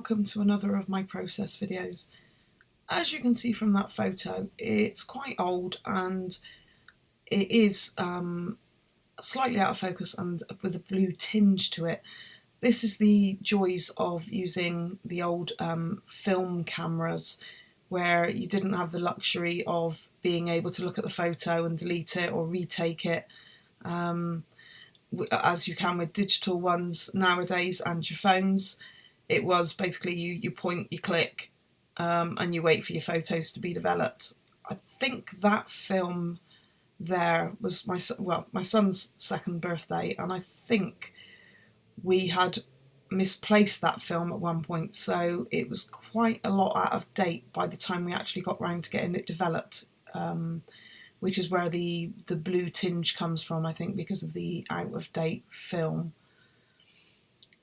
welcome to another of my process videos. As you can see from that photo, it's quite old and it is slightly out of focus and with a blue tinge to it. This is the joys of using the old film cameras, where you didn't have the luxury of being able to look at the photo and delete it or retake it, as you can with digital ones nowadays and your phones. It was basically you point, you click, and you wait for your photos to be developed. I think that film there was my son's second birthday, and I think we had misplaced that film at one point, so it was quite a lot out of date by the time we actually got round to getting it developed, which is where the blue tinge comes from, I think, because of the out of date film.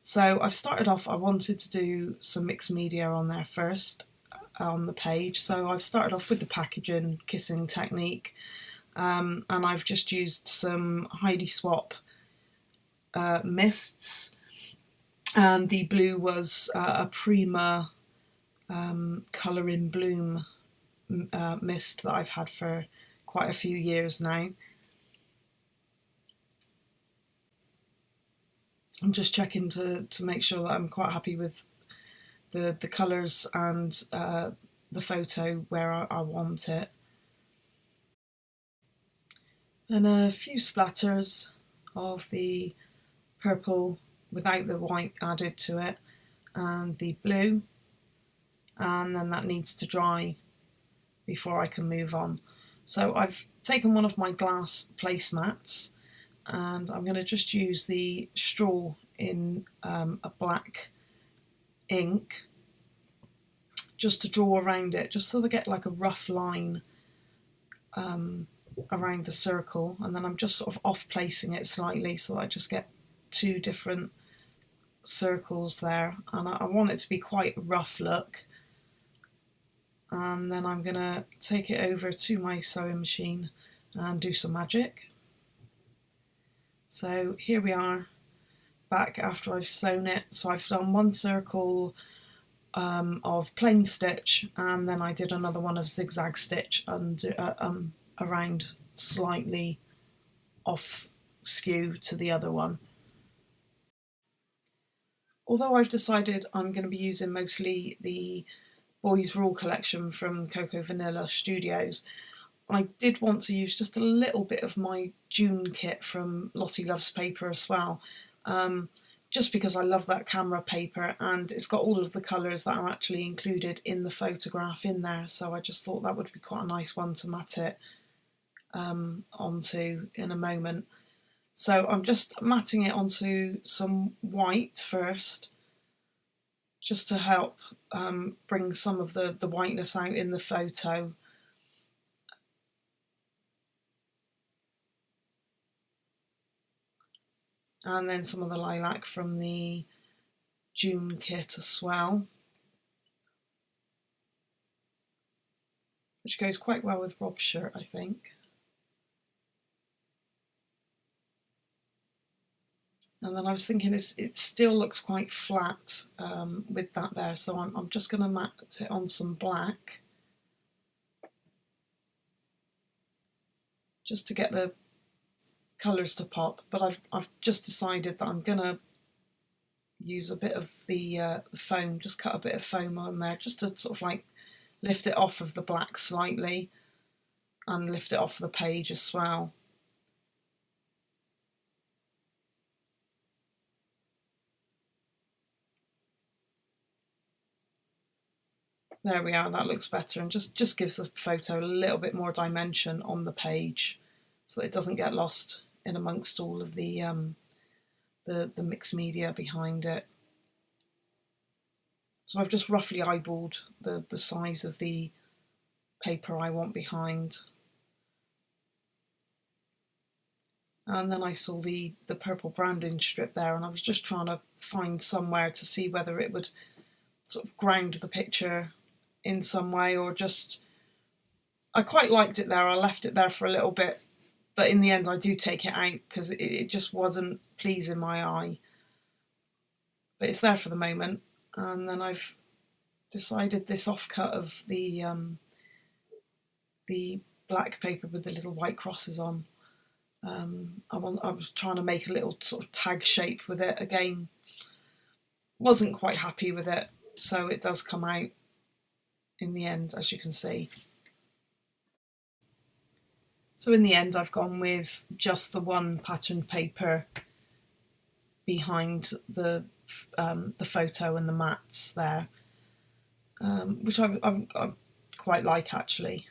So I've started off, I wanted to do some mixed media on there first, on the page. So I've started off with the packaging kissing technique, and I've just used some Heidi Swap mists, and the blue was a Prima Colour in Bloom mist that I've had for quite a few years now. I'm just checking to make sure that I'm quite happy with the colours and the photo where I want it. Then a few splatters of the purple without the white added to it, and the blue, and then that needs to dry before I can move on. So I've taken one of my glass placemats, and I'm going to just use the straw in a black ink just to draw around it, just so they get like a rough line around the circle, and then I'm just sort of off placing it slightly so that I just get two different circles there, and I want it to be quite a rough look. And then I'm going to take it over to my sewing machine and do some magic. So here we are, back after I've sewn it. So I've done one circle of plain stitch, and then I did another one of zigzag stitch around, slightly off skew to the other one. Although I've decided I'm going to be using mostly the Boys Rule collection from Coco Vanilla Studios, I did want to use just a little bit of my June kit from Lottie Loves Paper as well, just because I love that camera paper, and it's got all of the colours that are actually included in the photograph in there, so I just thought that would be quite a nice one to mat it onto in a moment. So I'm just matting it onto some white first, just to help bring some of the whiteness out in the photo. And then some of the lilac from the June kit as well, which goes quite well with Rob's shirt, I think. And then I was thinking it still looks quite flat with that there, so I'm just going to mat it on some black just to get the colours to pop. But I've just decided that I'm going to use a bit of the foam, just cut a bit of foam on there, just to sort of like lift it off of the black slightly and lift it off the page as well. There we are, that looks better, and just gives the photo a little bit more dimension on the page so that it doesn't get lost in amongst all of the mixed media behind it. So I've just roughly eyeballed the size of the paper I want behind. And then I saw the purple branding strip there, and I was just trying to find somewhere to see whether it would sort of ground the picture in some way, or just, I quite liked it there, I left it there for a little bit, but in the end I do take it out because it just wasn't pleasing my eye. But it's there for the moment. And then I've decided this offcut of the black paper with the little white crosses on. I was trying to make a little sort of tag shape with it. Again, wasn't quite happy with it, so it does come out in the end, as you can see. So in the end, I've gone with just the one patterned paper behind the photo and the mats there, which I quite like actually.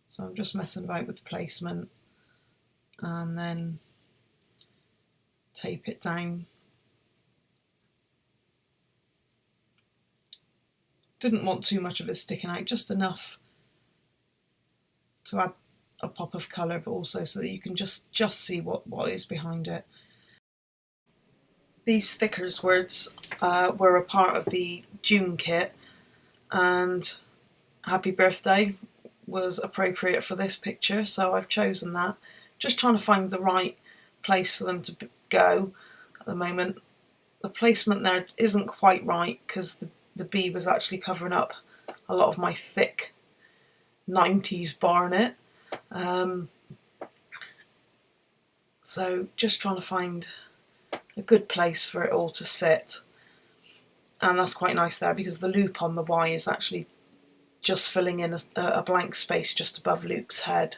So I'm just messing about with the placement and then tape it down. Didn't want too much of it sticking out, just enough to add a pop of colour, but also so that you can just see what is behind it. These stickers words were a part of the June kit, and Happy Birthday was appropriate for this picture, so I've chosen that. Just trying to find the right place for them to go at the moment. The placement there isn't quite right because the bee was actually covering up a lot of my thick 90s barnet. So just trying to find a good place for it all to sit. And that's quite nice there because the loop on the Y is actually just filling in a blank space just above Luke's head.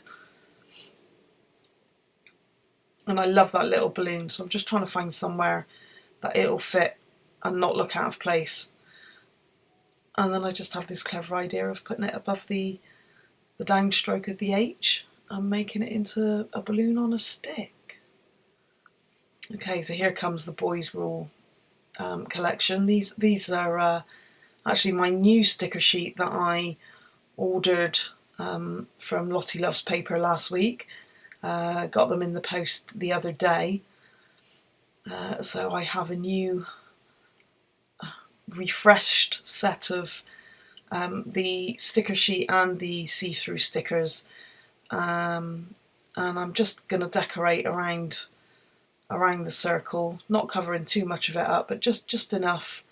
And I love that little balloon, so I'm just trying to find somewhere that it'll fit and not look out of place. And then I just have this clever idea of putting it above the downstroke of the H and making it into a balloon on a stick. Okay, so here comes the Boys Rule collection. These are actually my new sticker sheet that I ordered from Lottie Loves Paper last week. Got them in the post the other day. So I have a new refreshed set of the sticker sheet and the see-through stickers, and I'm just going to decorate around the circle, not covering too much of it up, but just enough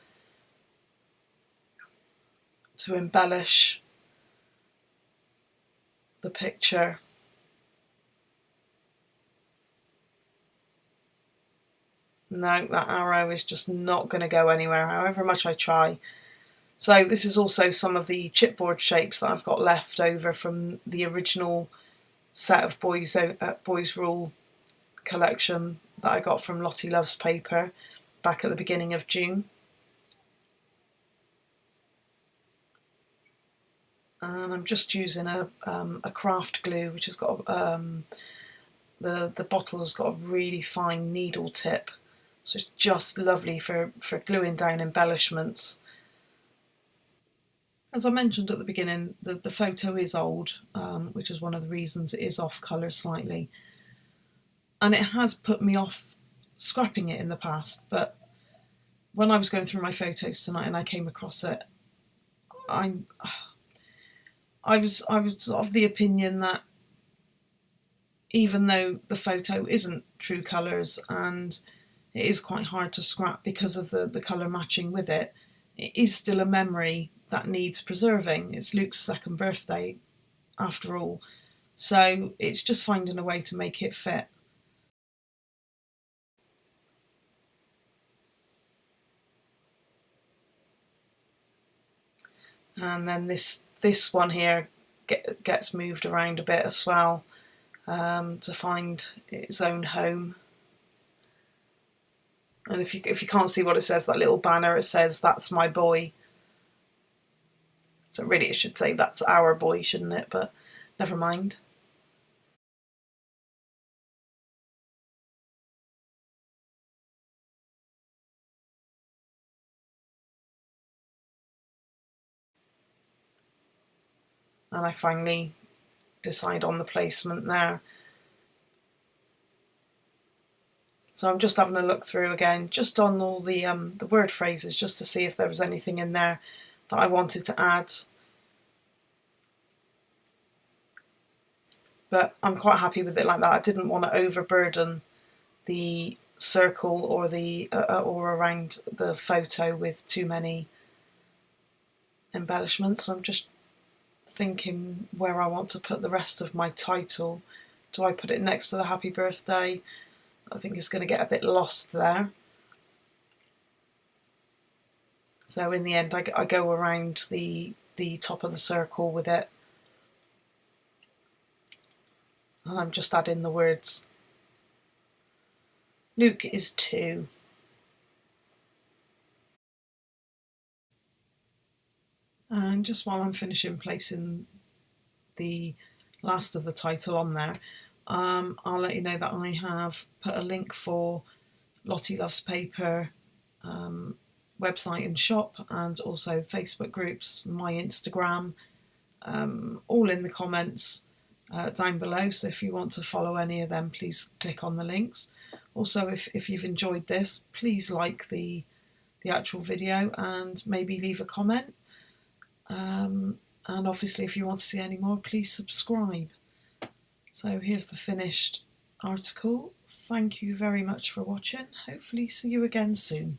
to embellish the picture. No, that arrow is just not going to go anywhere, however much I try. So this is also some of the chipboard shapes that I've got left over from the original set of Boys Rule collection that I got from Lottie Loves Paper back at the beginning of June. And I'm just using a craft glue, which has got the bottle has got a really fine needle tip, so it's just lovely for gluing down embellishments. As I mentioned at the beginning, the photo is old, which is one of the reasons it is off colour slightly. And it has put me off scrapping it in the past, but when I was going through my photos tonight and I came across it, I was of the opinion that even though the photo isn't true colours and it is quite hard to scrap because of the colour matching with it, it is still a memory that needs preserving. It's Luke's second birthday after all, so it's just finding a way to make it fit. And then this one here gets moved around a bit as well to find its own home. And if you can't see what it says, that little banner, it says "That's my boy." So really it should say "That's our boy," shouldn't it? But never mind. And I finally decide on the placement there. So I'm just having a look through again, just on all the word phrases, just to see if there was anything in there that I wanted to add. But I'm quite happy with it like that. I didn't want to overburden the circle or or around the photo with too many embellishments. So I'm just thinking where I want to put the rest of my title. Do I put it next to the happy birthday? I think it's going to get a bit lost there. So in the end I go around the top of the circle with it, and I'm just adding the words Luke is 2. And just while I'm finishing placing the last of the title on there, I'll let you know that I have put a link for Lottie Loves Paper website and shop, and also Facebook groups, my Instagram, all in the comments down below. So if you want to follow any of them, please click on the links. Also, if you've enjoyed this, please like the actual video and maybe leave a comment. And obviously, if you want to see any more, please subscribe. So here's the finished article. Thank you very much for watching. Hopefully see you again soon.